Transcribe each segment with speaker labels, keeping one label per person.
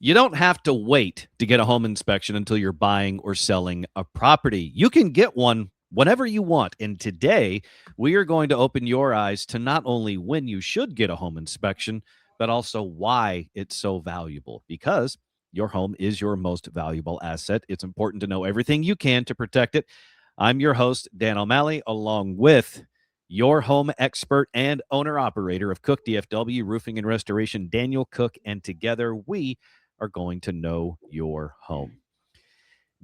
Speaker 1: You don't have to wait to get a home inspection until you're buying or selling a property. You can get one whenever you want. And today, we are going to open your eyes to not only when you should get a home inspection, but also why it's so valuable. Because your home is your most valuable asset. It's important to know everything you can to protect it. I'm your host, Dan O'Malley, along with your home expert and owner-operator of Cook DFW Roofing and Restoration, Daniel Cook. And together, we are going to know your home.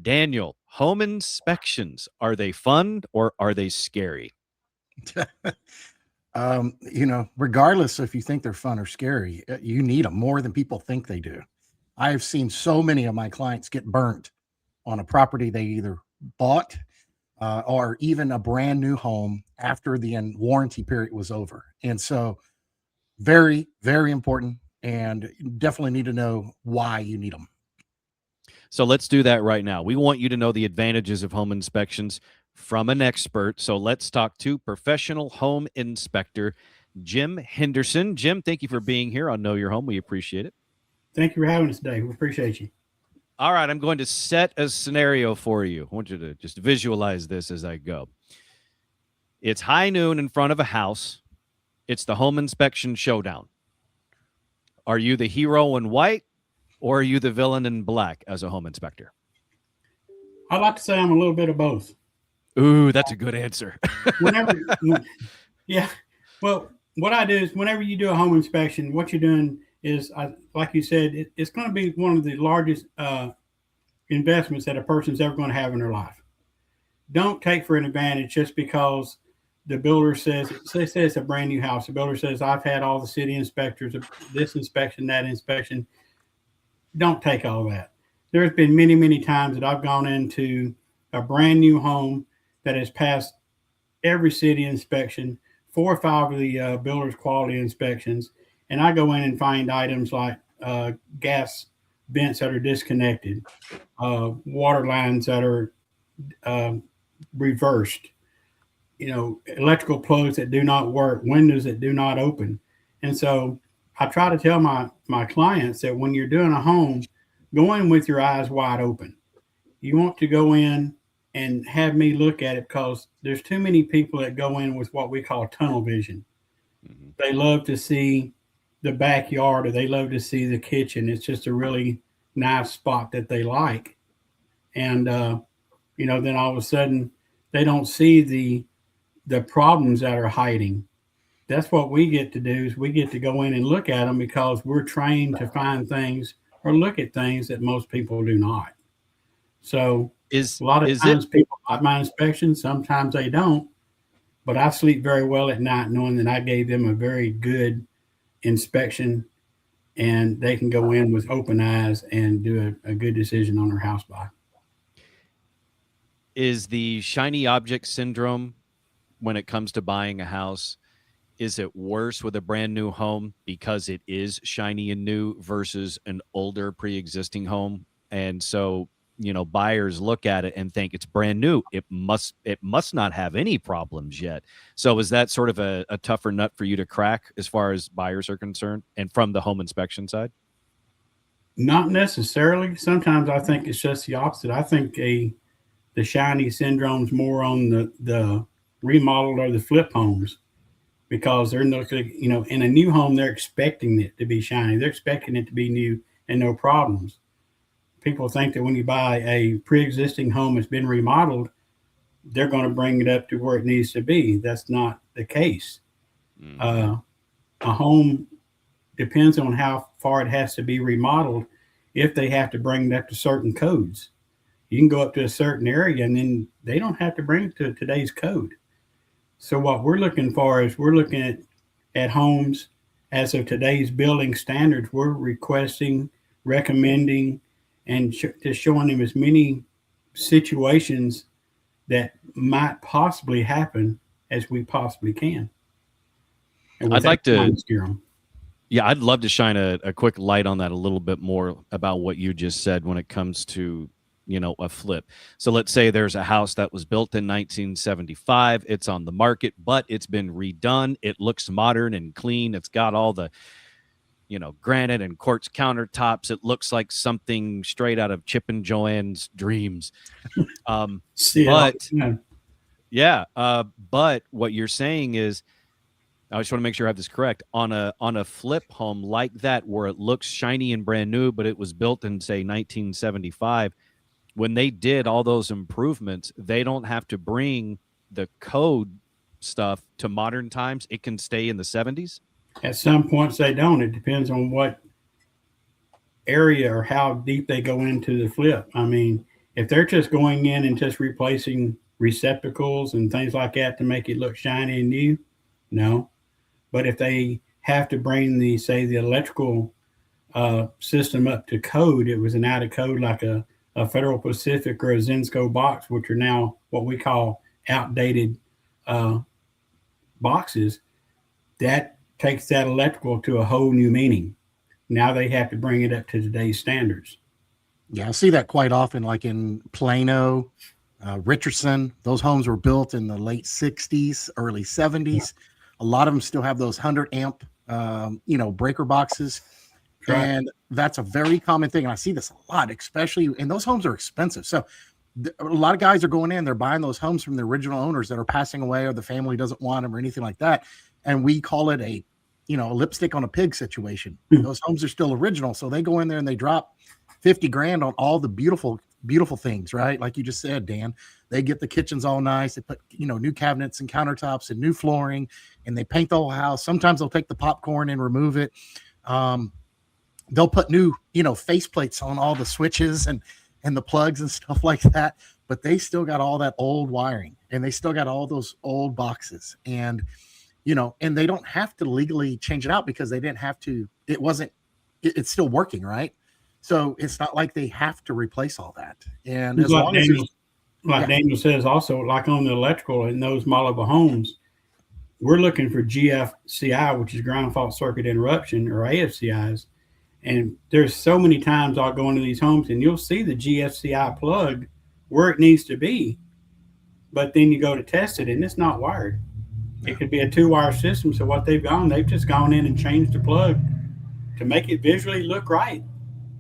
Speaker 1: Daniel, home inspections, are they fun or are they scary?
Speaker 2: Regardless if you think they're fun or scary, you need them more than people think they do. I've seen so many of my clients get burnt on a property they either bought or even a brand new home after the warranty period was over. And so very, very important, and definitely need to know why you need them.
Speaker 1: So let's do that right now. We want you to know the advantages of home inspections from an expert. So let's talk to professional home inspector Jim Henderson. Jim, thank you for being here on Know Your Home. We appreciate it.
Speaker 3: Thank you for having us today. We appreciate you.
Speaker 1: All right, I'm going to set a scenario for you. I want you to just visualize this as I go. It's high noon in front of a house. It's the home inspection showdown. Are you the hero in white or are you the villain in black as a home inspector?
Speaker 3: I'd like to say I'm a little bit of both.
Speaker 1: Ooh, that's a good answer.
Speaker 3: Yeah. Well, what I do is whenever you do a home inspection, what you're doing is, like you said, it's going to be one of the largest investments that a person's ever going to have in their life. Don't take for an advantage just because the builder says it's a brand new house. The builder says, I've had all the city inspectors, this inspection, that inspection. Don't take all that. There's been many, many times that I've gone into a brand new home that has passed every city inspection, 4 or 5 of the builder's quality inspections, and I go in and find items like gas vents that are disconnected, water lines that are reversed, electrical plugs that do not work, windows that do not open. And so I try to tell my clients that when you're doing a home, go in with your eyes wide open. You want to go in and have me look at it because there's too many people that go in with what we call tunnel vision. Mm-hmm. They love to see the backyard or they love to see the kitchen. It's just a really nice spot that they like. And, then all of a sudden they don't see the problems that are hiding. That's what we get to do is we get to go in and look at them because we're trained to find things or look at things that most people do not. So a lot of times people like my inspections, sometimes they don't, but I sleep very well at night knowing that I gave them a very good inspection and they can go in with open eyes and do a good decision on their house buy.
Speaker 1: Is the shiny object syndrome when it comes to buying a house, is it worse with a brand new home because it is shiny and new versus an older pre-existing home? And so, buyers look at it and think it's brand new. It must not have any problems yet. So is that sort of a tougher nut for you to crack as far as buyers are concerned and from the home inspection side?
Speaker 3: Not necessarily. Sometimes I think it's just the opposite. I think the shiny syndrome's more on the remodeled or the flip homes because they're looking, in a new home, they're expecting it to be shiny. They're expecting it to be new and no problems. People think that when you buy a pre-existing home that's been remodeled, they're going to bring it up to where it needs to be. That's not the case. Mm-hmm. A home depends on how far it has to be remodeled if they have to bring it up to certain codes. You can go up to a certain area and then they don't have to bring it to today's code. So what we're looking for is we're looking at homes as of today's building standards. We're requesting, recommending, and just showing them as many situations that might possibly happen as we possibly can.
Speaker 1: I'd like to scare them. Yeah, I'd love to shine a quick light on that a little bit more about what you just said when it comes to, a flip. So let's say there's a house that was built in 1975. It's on the market, but it's been redone. It looks modern and clean. It's got all the granite and quartz countertops. It looks like something straight out of Chip and Joanne's dreams. But yeah, but what you're saying is, I just want to make sure I have this correct. On a flip home like that, where it looks shiny and brand new, but it was built in, say, 1975, when they did all those improvements, they don't have to bring the code stuff to modern times. It can stay in the 70s.
Speaker 3: At some points they don't. It depends on what area or how deep they go into the flip. I mean, if they're just going in and just replacing receptacles and things like that to make it look shiny and new, no. But if they have to bring the electrical system up to code, it was an out of code like a Federal Pacific or a Zensco box, which are now what we call outdated boxes, that takes that electrical to a whole new meaning. Now they have to bring it up to today's standards.
Speaker 2: Yeah, I see that quite often, like in Plano, Richardson. Those homes were built in the late 60s, early 70s. Yeah. A lot of them still have those 100 amp, breaker boxes. Right. And that's a very common thing. And I see this a lot, especially, and those homes are expensive. So a lot of guys are going in, they're buying those homes from the original owners that are passing away, or the family doesn't want them or anything like that. And we call it a lipstick on a pig situation. Mm-hmm. Those homes are still original. So they go in there and they drop 50 grand on all the beautiful, beautiful things, right? Like you just said, Dan, they get the kitchens all nice. They put, new cabinets and countertops and new flooring, and they paint the whole house. Sometimes they'll take the popcorn and remove it. They'll put new, face plates on all the switches and the plugs and stuff like that, but they still got all that old wiring, and they still got all those old boxes, and and they don't have to legally change it out because they didn't have to. It's still working, right? So it's not like they have to replace all that. And as long as
Speaker 3: Daniel says, also, like on the electrical in those model homes, we're looking for GFCI, which is ground fault circuit interruption, or AFCIs. And there's so many times I'll go into these homes and you'll see the GFCI plug where it needs to be, but then you go to test it and it's not wired. It could be a 2-wire system. So what they've just gone in and changed the plug to make it visually look right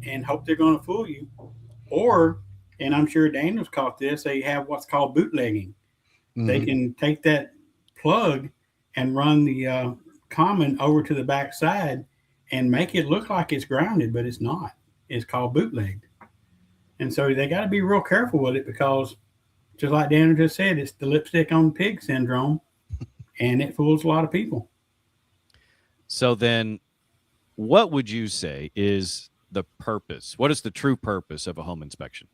Speaker 3: and hope they're going to fool you. Or, and I'm sure Daniel's caught this, they have what's called bootlegging. Mm-hmm. They can take that plug and run the common over to the back side and make it look like it's grounded, but it's not. It's called bootlegged. And so they got to be real careful with it, because just like Daniel just said, it's the lipstick on the pig syndrome, and it fools a lot of people.
Speaker 1: So then what would you say is the purpose? What is the true purpose of a home inspection?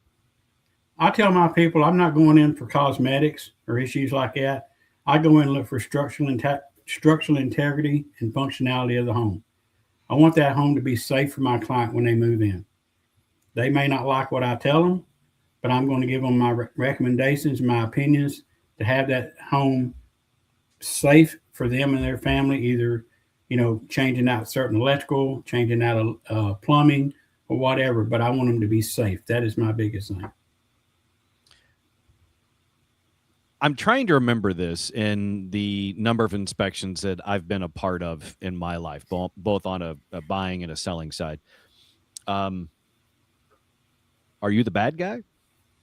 Speaker 3: I tell my people I'm not going in for cosmetics or issues like that. I go in and look for structural integrity and functionality of the home. I want that home to be safe for my client when they move in. They may not like what I tell them, but I'm going to give them my recommendations, my opinions to have that home safe for them and their family, either, changing out certain electrical, changing out plumbing or whatever, but I want them to be safe. That is my biggest thing.
Speaker 1: I'm trying to remember this in the number of inspections that I've been a part of in my life, both on a buying and a selling side. Are you the bad guy?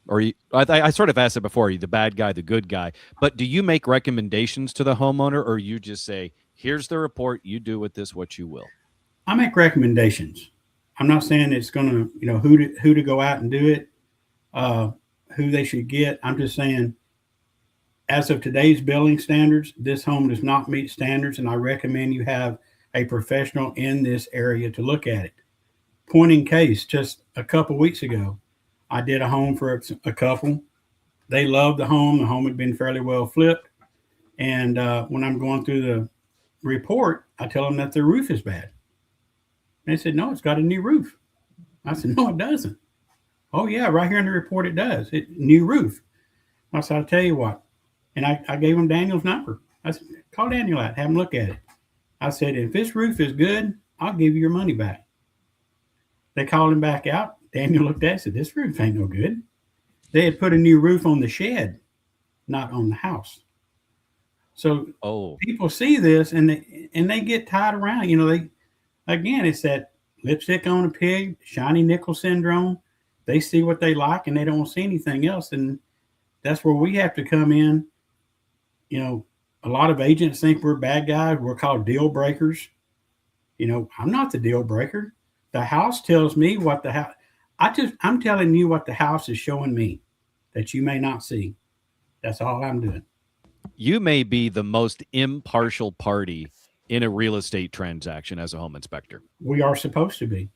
Speaker 1: Or I sort of asked it before, are you the bad guy, the good guy? But do you make recommendations to the homeowner, or you just say, here's the report, you do with this what you will?
Speaker 3: I make recommendations. I'm not saying it's going to, who to go out and do it, who they should get. I'm just saying, as of today's building standards, this home does not meet standards, and I recommend you have a professional in this area to look at it. Point in case, just a couple weeks ago, I did a home for a couple. They loved the home. The home had been fairly well flipped. And when I'm going through the report, I tell them that their roof is bad. They said, no, it's got a new roof. I said, no, it doesn't. Oh, yeah, right here in the report it does. New roof. I said, I'll tell you what. And I gave them Daniel's number. I said, call Daniel out, have him look at it. I said, if this roof is good, I'll give you your money back. They called him back out. Daniel looked at it and said, this roof ain't no good. They had put a new roof on the shed, not on the house. So people see this and they get tied around. again, it's that lipstick on a pig, shiny nickel syndrome. They see what they like and they don't see anything else. And that's where we have to come in. You know, a lot of agents think we're bad guys. We're called deal breakers. You know, I'm not the deal breaker. The house tells me what the house, I'm telling you what the house is showing me that you may not see. That's all I'm doing.
Speaker 1: You may be the most impartial party in a real estate transaction as a home inspector.
Speaker 3: We are supposed to be.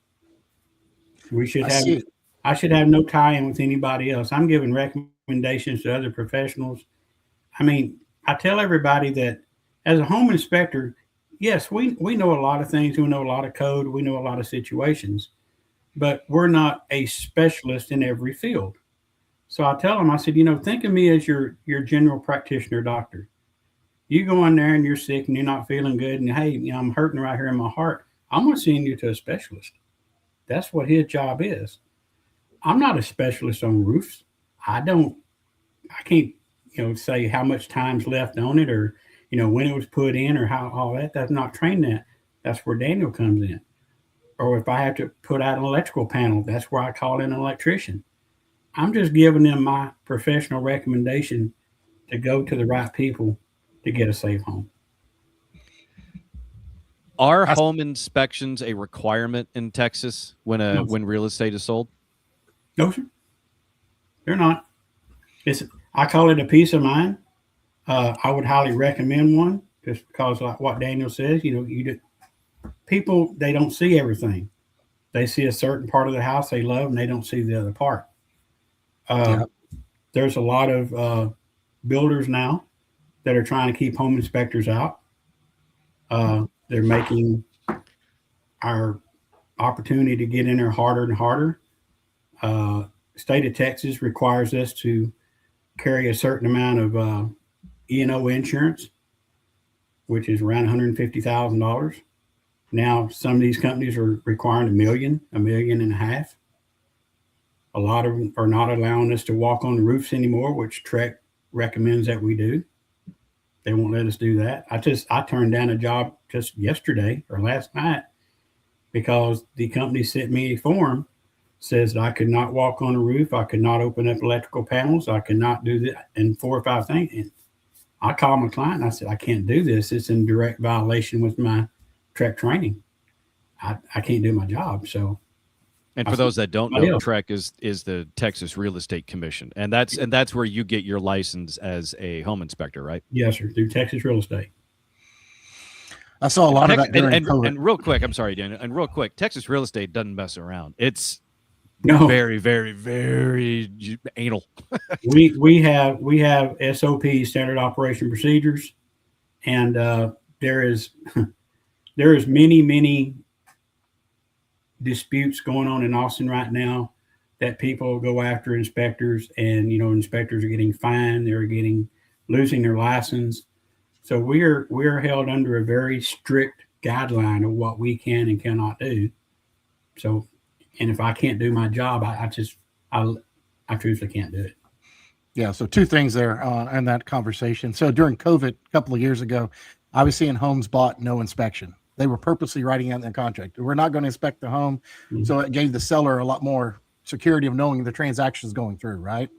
Speaker 3: We should
Speaker 2: I
Speaker 3: have,
Speaker 2: see.
Speaker 3: I should have no tie in with anybody else. I'm giving recommendations to other professionals. I mean, I tell everybody that as a home inspector, yes, we know a lot of things. We know a lot of code. We know a lot of situations, but we're not a specialist in every field. So I tell them, I said, you know, think of me as your general practitioner doctor. You go in there and you're sick and you're not feeling good, and hey, you know, I'm hurting right here in my heart. I'm going to send you to a specialist. That's what his job is. I'm not a specialist on roofs. I can't, you know, say how much time's left on it, or, you know, when it was put in, or how all that. That's not trained that. That's where Daniel comes in. Or if I have to put out an electrical panel, that's where I call in an electrician. I'm just giving them my professional recommendation to go to the right people to get a safe home.
Speaker 1: Are home inspections a requirement in Texas when
Speaker 3: No.
Speaker 1: when real estate is sold?
Speaker 3: No, sir. They're not. I call it a peace of mind. I would highly recommend one, just because, like what Daniel says, you know, people, they don't see everything. They see a certain part of the house they love, and they don't see the other part.
Speaker 2: Yeah.
Speaker 3: There's a lot of builders now that are trying to keep home inspectors out. They're making our opportunity to get in there harder and harder. State of Texas requires us to carry a certain amount of E&O insurance, which is around $150,000. Now, some of these companies are requiring $1.5 million. A lot of them are not allowing us to walk on the roofs anymore, which Trek recommends that we do. They won't let us do that. I turned down a job just yesterday or last night because the company sent me a form, says that I could not walk on the roof. I could not open up electrical panels. I could not do that, and 4 or 5 things. And I called my client and I said, I can't do this. It's in direct violation with my Trek training. I can't do my job. So,
Speaker 1: And for those that don't know, TREC is the Texas Real Estate Commission, and that's where you get your license as a home inspector, right?
Speaker 3: Yes, sir, through Texas Real Estate.
Speaker 2: I saw a lot of that during COVID.
Speaker 1: And real quick, I'm sorry, Daniel. And real quick, Texas Real Estate doesn't mess around. It's very, very, very anal.
Speaker 3: we have SOP, standard operation procedures, and there is many disputes going on in Austin right now that people go after inspectors, and you know, inspectors are getting fined, they're losing their license. So we're held under a very strict guideline of what we can and cannot do. So, and if I can't do my job, I truthfully can't do it.
Speaker 2: Yeah. So 2 things there in that conversation. So during COVID, a couple of years ago, I was seeing homes bought, no inspection. They were purposely writing out in their contract, we're not going to inspect the home. Mm-hmm. So it gave the seller a lot more security of knowing the transaction is going through, right?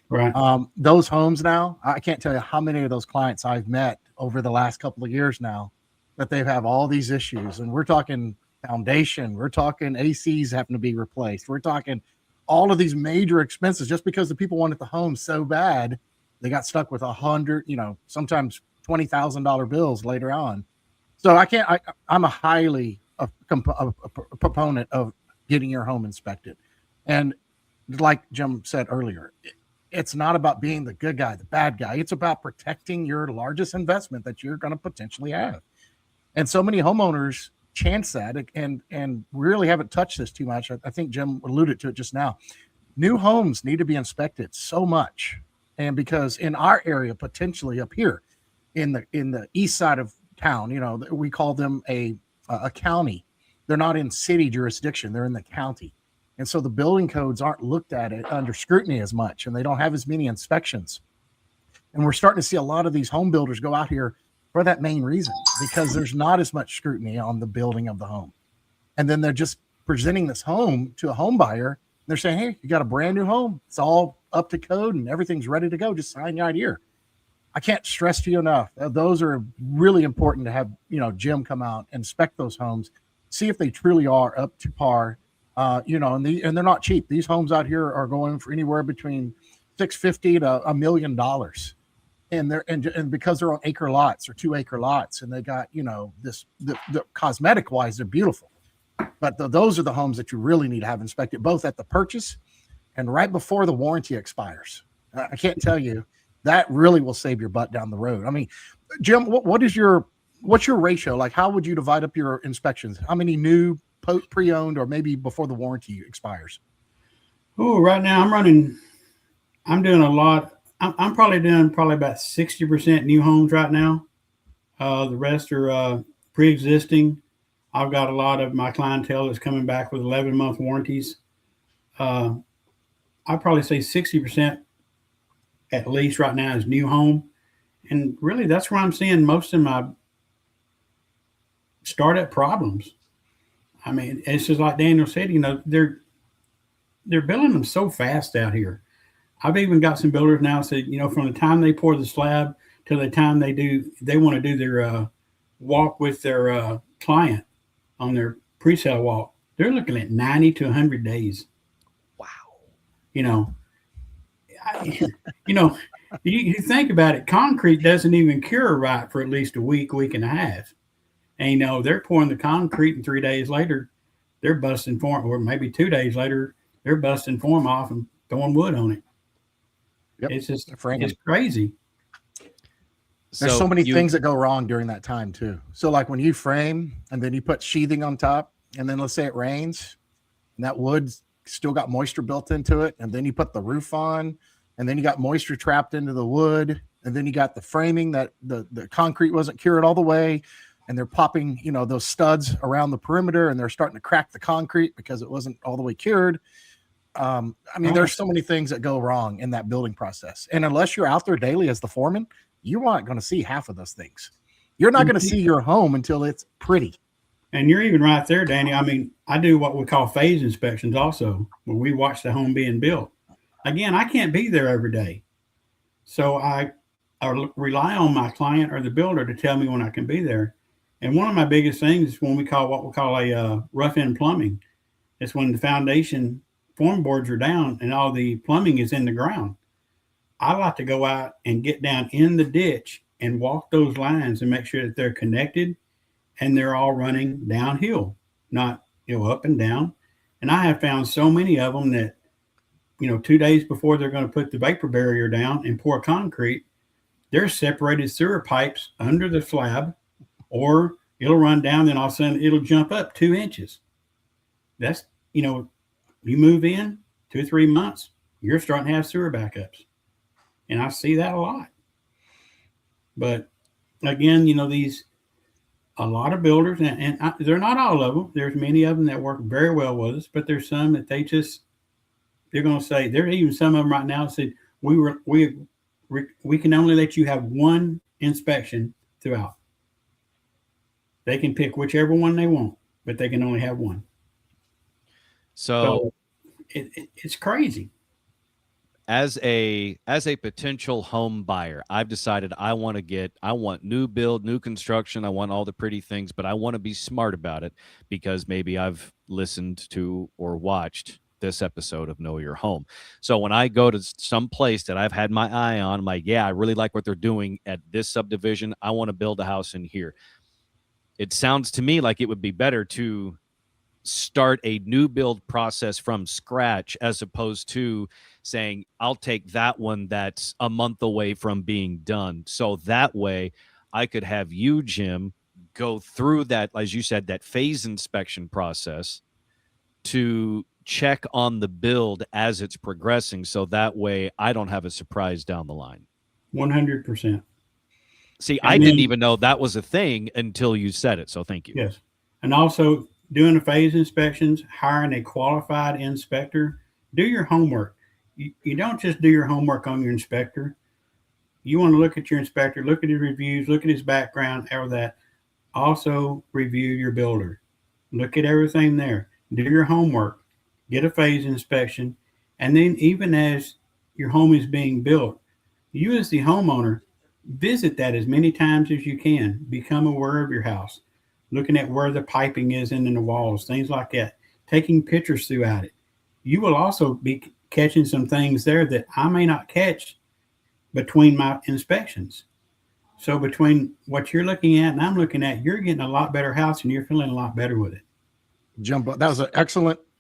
Speaker 3: Right.
Speaker 2: Those homes now, I can't tell you how many of those clients I've met over the last couple of years now that they have all these issues. And we're talking foundation, we're talking ACs having to be replaced. We're talking all of these major expenses just because the people wanted the home so bad, they got stuck with $100,000, sometimes $20,000 bills later on. So I'm a highly a proponent of getting your home inspected. And like Jim said earlier, it's not about being the good guy, the bad guy. It's about protecting your largest investment that you're going to potentially have. And so many homeowners chance that and really haven't touched this too much. I think Jim alluded to it just now. New homes need to be inspected so much. And because in our area, potentially up here in the east side of town, we call them a county. They're not in city jurisdiction. They're in the county. And so the building codes aren't looked at it under scrutiny as much, and they don't have as many inspections. And we're starting to see a lot of these home builders go out here for that main reason, because there's not as much scrutiny on the building of the home. And then they're just presenting this home to a home buyer. They're saying, hey, you got a brand new home. It's all up to code and everything's ready to go. Just sign right here. I can't stress to you enough. Those are really important to have, Jim come out and inspect those homes, see if they truly are up to par. And they're not cheap. These homes out here are going for anywhere between $650 to $1 million. And because they're on acre lots or 2-acre lots, and they got, the cosmetic wise, they're beautiful. But those are the homes that you really need to have inspected, both at the purchase and right before the warranty expires. I can't tell you, that really will save your butt down the road. I mean, Jim, what's your ratio? Like, how would you divide up your inspections? How many new, pre-owned, or maybe before the warranty expires?
Speaker 3: Oh, right now I'm doing a lot. I'm probably doing about 60% new homes right now. The rest are pre-existing. I've got a lot of my clientele that's coming back with 11-month warranties. I'd probably say 60% at least right now is new home. And really, that's where I'm seeing most of my startup problems. I mean, it's just like Daniel said, they're building them so fast out here. I've even got some builders now said, from the time they pour the slab till the time they want to do their walk with their client on their pre-sale walk, they're looking at 90 to 100 days.
Speaker 1: Wow.
Speaker 3: You think about it, concrete doesn't even cure right for at least a week and a half. And, they're pouring the concrete, and 3 days later, they're busting form, or maybe 2 days later, they're busting form off and throwing wood on it.
Speaker 2: Yep.
Speaker 3: It's crazy.
Speaker 2: There's so many things that go wrong during that time too. So like when you frame and then you put sheathing on top, and then let's say it rains and that wood's still got moisture built into it, and then you put the roof on, and then you got moisture trapped into the wood, and then you got the framing that the concrete wasn't cured all the way, and they're popping, those studs around the perimeter, and they're starting to crack the concrete because it wasn't all the way cured. There's so many things that go wrong in that building process. And unless you're out there daily as the foreman, you aren't going to see half of those things. You're not going to see your home until it's pretty.
Speaker 3: And you're even right there, Danny. I mean, I do what we call phase inspections also, where we watch the home being built. Again, I can't be there every day. So I rely on my client or the builder to tell me when I can be there. And one of my biggest things is what we call a rough end plumbing. It's when the foundation form boards are down and all the plumbing is in the ground. I like to go out and get down in the ditch and walk those lines and make sure that they're connected and they're all running downhill, not up and down. And I have found so many of them that 2 days before they're going to put the vapor barrier down and pour concrete, there's separated sewer pipes under the slab, or it'll run down, then all of a sudden it'll jump up 2 inches. That's you move in 2 or 3 months, you're starting to have sewer backups. And I see that a lot. But again, a lot of builders, and they're not all of them. There's many of them that work very well with us, but there's some that they're going to say, there are even some of them right now that said, we can only let you have one inspection throughout. They can pick whichever one they want, but they can only have one. So it's crazy.
Speaker 1: As a potential home buyer, I've decided I want new build, new construction. I want all the pretty things, but I want to be smart about it because maybe I've listened to or watched this episode of Know Your Home. So when I go to some place that I've had my eye on, I'm like, yeah, I really like what they're doing at this subdivision. I want to build a house in here. It sounds to me like it would be better to start a new build process from scratch as opposed to saying, I'll take that one that's a month away from being done. So that way I could have you, Jim, go through that, as you said, that phase inspection process to check on the build as it's progressing. So that way I don't have a surprise down the line.
Speaker 3: 100%.
Speaker 1: See, I didn't even know that was a thing until you said it. So thank you.
Speaker 3: Yes. And also doing the phase inspections, hiring a qualified inspector, do your homework. You don't just do your homework on your inspector. You want to look at your inspector, look at his reviews, look at his background, all that. Also review your builder. look at everything there, do your homework, get a phase inspection, and then even as your home is being built, you as the homeowner visit that as many times as you can. Become aware of your house, looking at where the piping is in the walls, things like that, taking pictures throughout it. You will also be catching some things there that I may not catch between my inspections. So between what you're looking at and I'm looking at, you're getting a lot better house and you're feeling a lot better with it.
Speaker 2: Jumbo, that was an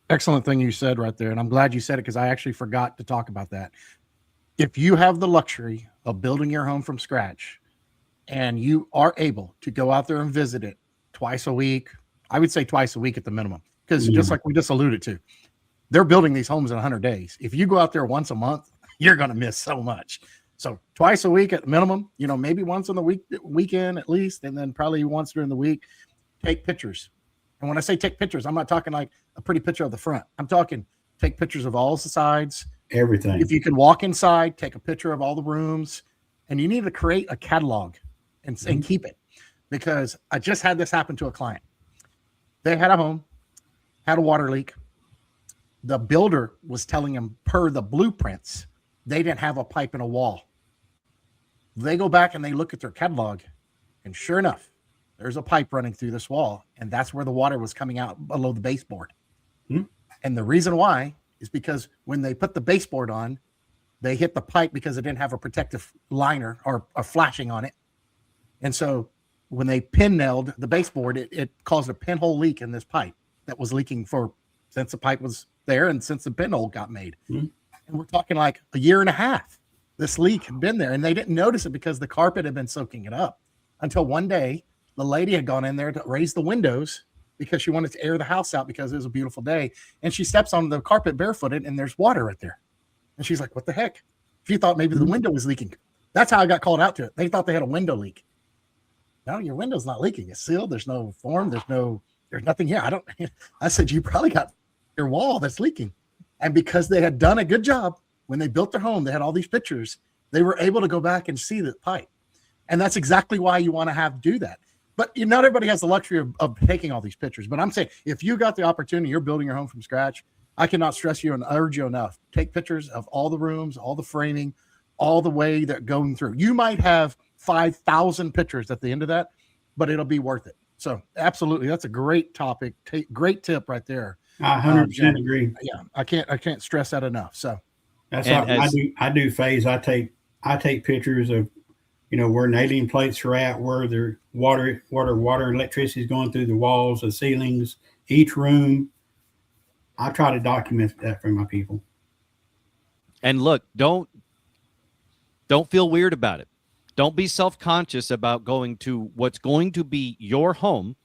Speaker 2: excellent thing you said right there. And I'm glad you said it because I actually forgot to talk about that. If you have the luxury of building your home from scratch and you are able to go out there and visit it twice a week, I would say twice a week at the minimum, because just like we just alluded to, they're building these homes in 100 days. If you go out there once a month, you're going to miss so much. So twice a week at minimum, maybe once on the weekend at least, and then probably once during the week, take pictures. And when I say take pictures, I'm not talking like a pretty picture of the front. I'm talking take pictures of all the sides.
Speaker 3: Everything.
Speaker 2: If you can walk inside, take a picture of all the rooms, and you need to create a catalog and keep it, because I just had this happen to a client. They had a home, had a water leak. The builder was telling them per the blueprints, they didn't have a pipe in a wall. They go back and they look at their catalog, and sure enough, there's a pipe running through this wall, and that's where the water was coming out below the baseboard. And the reason why is because when they put the baseboard on, they hit the pipe because it didn't have a protective liner or a flashing on it. And so when they pin nailed the baseboard, it caused a pinhole leak in this pipe that was leaking since the pipe was there and since the pinhole got made. And we're talking like a year and a half. This leak had been there, and they didn't notice it because the carpet had been soaking it up until one day the lady had gone in there to raise the windows because she wanted to air the house out because it was a beautiful day. And she steps on the carpet barefooted, and there's water right there. And she's like, what the heck? She thought maybe the window was leaking. That's how I got called out to it. They thought they had a window leak. No, your window's not leaking. It's sealed. There's no form. There's nothing here. I said, you probably got your wall that's leaking. And because they had done a good job when they built their home, they had all these pictures, they were able to go back and see the pipe. And that's exactly why you want to do that. But not everybody has the luxury of taking all these pictures. But I'm saying, if you got the opportunity, you're building your home from scratch, I cannot stress you and urge you enough. Take pictures of all the rooms, all the framing, all the way that going through. You might have 5,000 pictures at the end of that, but it'll be worth it. So absolutely, that's a great topic. Great tip right there.
Speaker 3: I 100% agree.
Speaker 2: Yeah, I can't stress that enough. So
Speaker 3: that's how I do phase. I take pictures of where nailing plates are at, where the water electricity is going through the walls, the ceilings, each room. I try to document that for my people.
Speaker 1: And look, don't feel weird about it. Don't be self-conscious about going to what's going to be your home,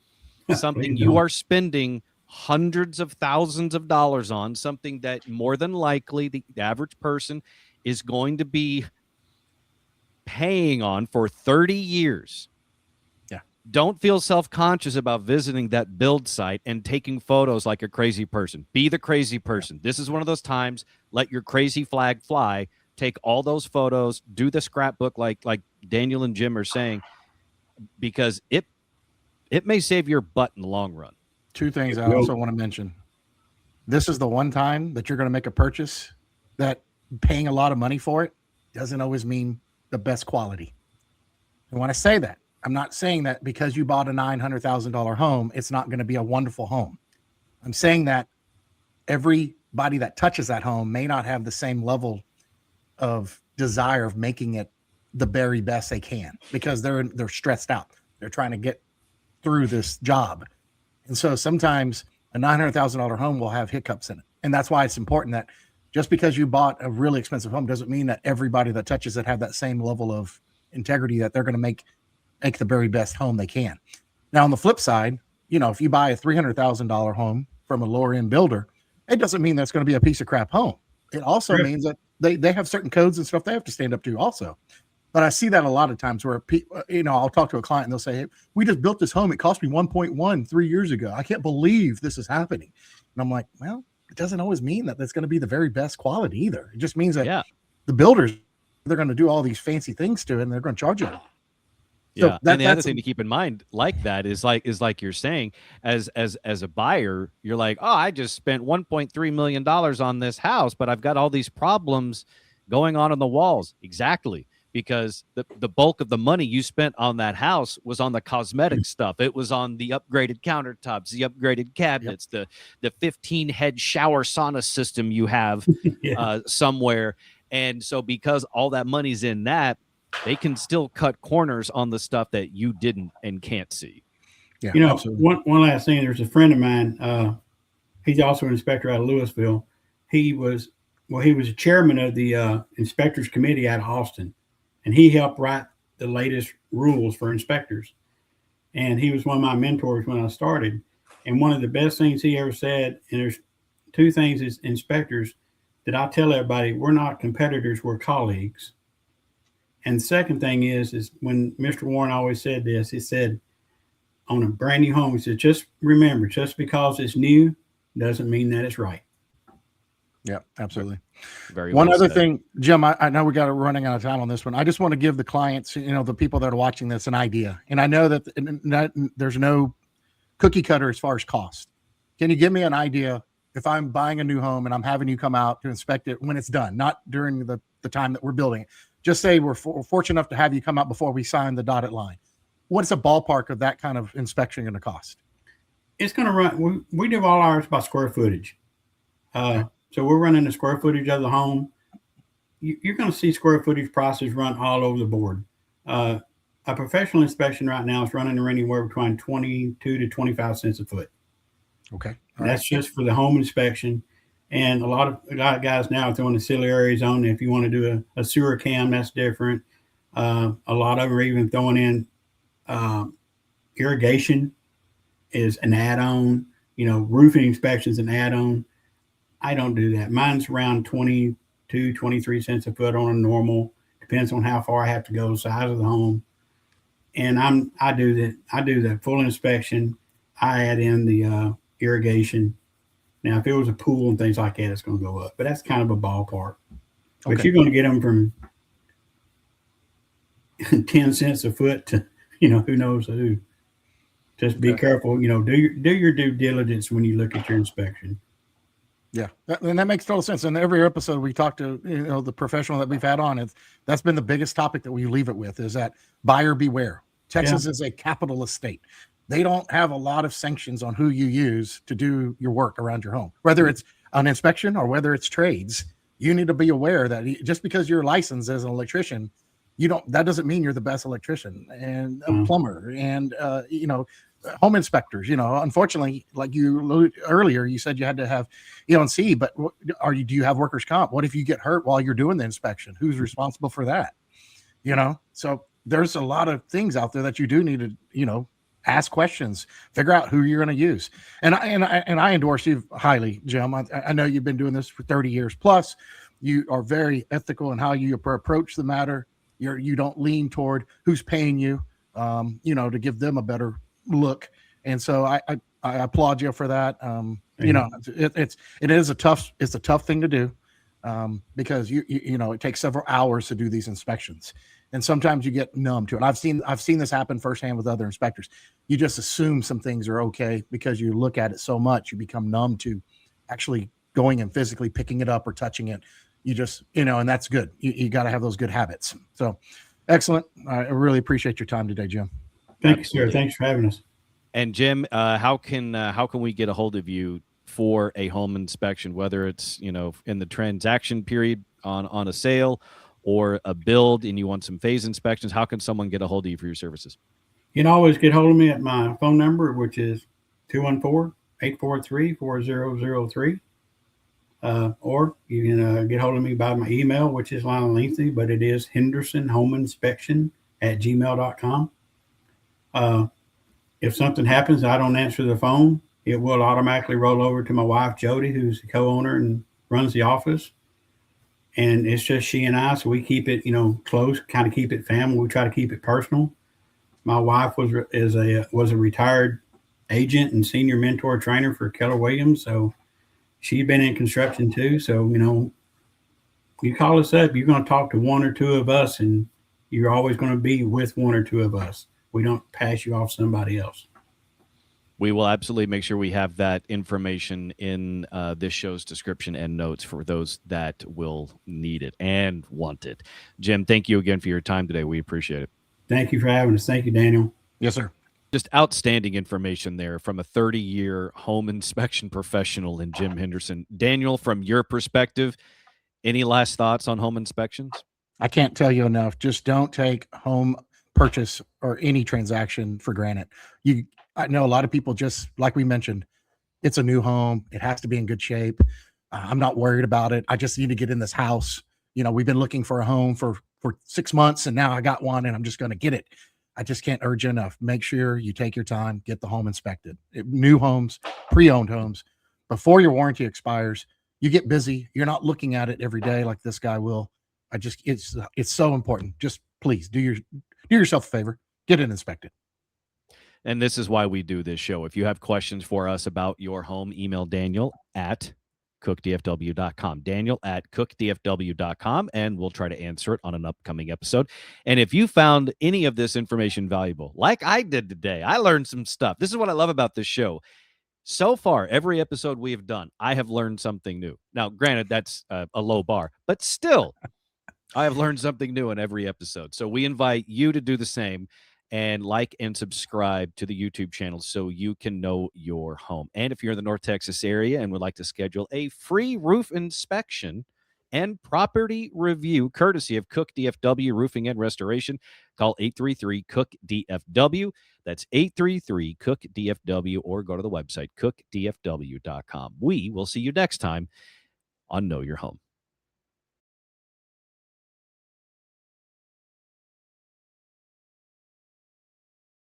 Speaker 1: something you are spending hundreds of thousands of dollars on, something that more than likely the average person is going to be paying on for 30 years.
Speaker 2: Yeah.
Speaker 1: Don't feel self-conscious about visiting that build site and taking photos like a crazy person. Be the crazy person. This is one of those times, let your crazy flag fly. Take all those photos, do the scrapbook like Daniel and Jim are saying, because it may save your butt in the long run.
Speaker 2: Two things I also want to mention. This is the one time that you're going to make a purchase that paying a lot of money for it doesn't always mean the best quality. And when I say that, I'm not saying that because you bought a $900,000 home, it's not going to be a wonderful home. I'm saying that everybody that touches that home may not have the same level of desire of making it the very best they can because they're stressed out. They're trying to get through this job. And so sometimes a $900,000 home will have hiccups in it. And that's why it's important that just because you bought a really expensive home doesn't mean that everybody that touches it have that same level of integrity that they're going to make the very best home they can. Now, on the flip side, if you buy a $300,000 home from a lower end builder, it doesn't mean that's going to be a piece of crap home. It also means that they have certain codes and stuff they have to stand up to also. But I see that a lot of times where I'll talk to a client and they'll say, hey, we just built this home. It cost me 1.1 3 years ago. I can't believe this is happening. And I'm like, well, it doesn't always mean that that's going to be the very best quality either. It just means that the builders, they're going to do all these fancy things to it and they're going to charge you a lot.
Speaker 1: Yeah,
Speaker 2: that,
Speaker 1: and the other
Speaker 2: that's
Speaker 1: thing to keep in mind, like that, is like you're saying, as a buyer, you're like, oh, I just spent $1.3 million on this house, but I've got all these problems going on the walls. Exactly, because the bulk of the money you spent on that house was on the cosmetic stuff. It was on the upgraded countertops, the upgraded cabinets, the 15 head shower sauna system you have
Speaker 3: Yeah.
Speaker 1: somewhere, and so because all that money's in that, they can still cut corners on the stuff that you didn't and can't see.
Speaker 2: yeah,
Speaker 3: You know,
Speaker 2: absolutely.
Speaker 3: one last thing. There's a friend of mine. He's also an inspector out of Louisville. He was a chairman of the inspectors committee out of Austin, and he helped write the latest rules for inspectors. And he was one of my mentors when I started. And one of the best things he ever said, and there's two things as inspectors that I tell everybody: we're not competitors, we're colleagues. And the second thing is when Mr. Warren always said this, he said on a brand new home, he said, just remember, just because it's new doesn't mean that it's right.
Speaker 2: Yeah, absolutely.
Speaker 1: Very
Speaker 2: One
Speaker 1: well
Speaker 2: other
Speaker 1: said.
Speaker 2: thing, Jim, I know we got running out of time on this one. I just want to give the clients, the people that are watching this, an idea. And I know that there's no cookie cutter as far as cost. Can you give me an idea if I'm buying a new home and I'm having you come out to inspect it when it's done, not during the time that we're building it? Just say we're fortunate enough to have you come out before we sign the dotted line. What's a ballpark of that kind of inspection going to cost?
Speaker 3: It's going to run. We do all ours by square footage. So we're running the square footage of the home. You're going to see square footage prices run all over the board. A professional inspection right now is running anywhere between 22 to 25 cents a foot.
Speaker 2: Okay.
Speaker 3: That's just for the home inspection. And a lot of guys now are throwing ancillaries on. If you want to do a sewer cam, that's different. A lot of them are even throwing in irrigation is an add-on. Roofing inspections an add-on. I don't do that. Mine's around 22, 23 cents a foot on a normal. Depends on how far I have to go, size of the home. And I do the full inspection. I add in the irrigation. Now, if it was a pool and things like that, it's going to go up. But that's kind of a ballpark. But
Speaker 2: Okay.
Speaker 3: you're going to get them from 10 cents a foot to, who knows who. Just be careful. Do your due diligence when you look at your inspection.
Speaker 2: Yeah, and that makes total sense. And every episode we talk to, the professional that we've had on, that's been the biggest topic that we leave it with, is that buyer beware. Texas is a capitalist state. They don't have a lot of sanctions on who you use to do your work around your home, whether it's an inspection or whether it's trades. You need to be aware that just because you're licensed as an electrician, that doesn't mean you're the best electrician and a plumber and home inspectors. Unfortunately, like you alluded earlier, you said you had to have EOC, but do you have workers' comp? What if you get hurt while you're doing the inspection? Who's responsible for that? So there's a lot of things out there that you do need to ask questions, figure out who you're going to use. And I endorse you highly, Jim. I know you've been doing this for 30 years plus. You are very ethical in how you approach the matter. You don't lean toward who's paying you, to give them a better look. And so I applaud you for that. It is a tough thing to do, because it takes several hours to do these inspections, and sometimes you get numb to it. I've seen this happen firsthand with other inspectors. You just assume some things are okay because you look at it so much, you become numb to actually going and physically picking it up or touching it. You just, and that's good. You got to have those good habits. So excellent. I really appreciate your time today, Jim.
Speaker 3: Thank you, sir. Thanks for having us.
Speaker 1: And Jim, how can we get a hold of you for a home inspection, whether it's in the transaction period on a sale or a build and you want some phase inspections? How can someone get a hold of you for your services?
Speaker 3: You can always get hold of me at my phone number, which is 214-843-4003. Or you can get hold of me by my email, which is long and lengthy, but it is hendersonhomeinspection@gmail.com. If something happens, I don't answer the phone, it will automatically roll over to my wife, Jody, who's the co-owner and runs the office. And it's just she and I, so we keep it, close, kind of keep it family. We try to keep it personal. My wife was a retired agent and senior mentor trainer for Keller Williams, so she'd been in construction too. So you call us up, you're going to talk to one or two of us, and you're always going to be with one or two of us. We don't pass you off somebody else.
Speaker 1: We will absolutely make sure we have that information in this show's description and notes for those that will need it and want it. Jim, thank you again for your time today. We appreciate it.
Speaker 3: Thank you for having us. Thank you, Daniel.
Speaker 2: Yes, sir.
Speaker 1: Just outstanding information there from a 30-year home inspection professional in Jim Henderson. Daniel, from your perspective, any last thoughts on home inspections?
Speaker 2: I can't tell you enough. Just don't take home purchase or any transaction for granted. I know a lot of people, just like we mentioned, it's a new home. It has to be in good shape. I'm not worried about it. I just need to get in this house. We've been looking for a home for 6 months, and now I got one, and I'm just going to get it. I just can't urge enough. Make sure you take your time, get the home inspected. New homes, pre-owned homes, before your warranty expires. You get busy. You're not looking at it every day like this guy will. It's so important. Just please do yourself a favor. Get it inspected.
Speaker 1: And this is why we do this show. If you have questions for us about your home, email Daniel at cookdfw.com. Daniel at cookdfw.com, and we'll try to answer it on an upcoming episode. And if you found any of this information valuable, like I did today, I learned some stuff. This is what I love about this show. So far, every episode we have done, I have learned something new. Now, granted, that's a low bar, but still, I have learned something new in every episode. So we invite you to do the same and like and subscribe to the YouTube channel so you can know your home. And if you're in the North Texas area and would like to schedule a free roof inspection and property review courtesy of Cook DFW Roofing and Restoration, call 833-COOK-DFW. That's 833-COOK-DFW, or go to the website, cookdfw.com. We will see you next time on Know Your Home.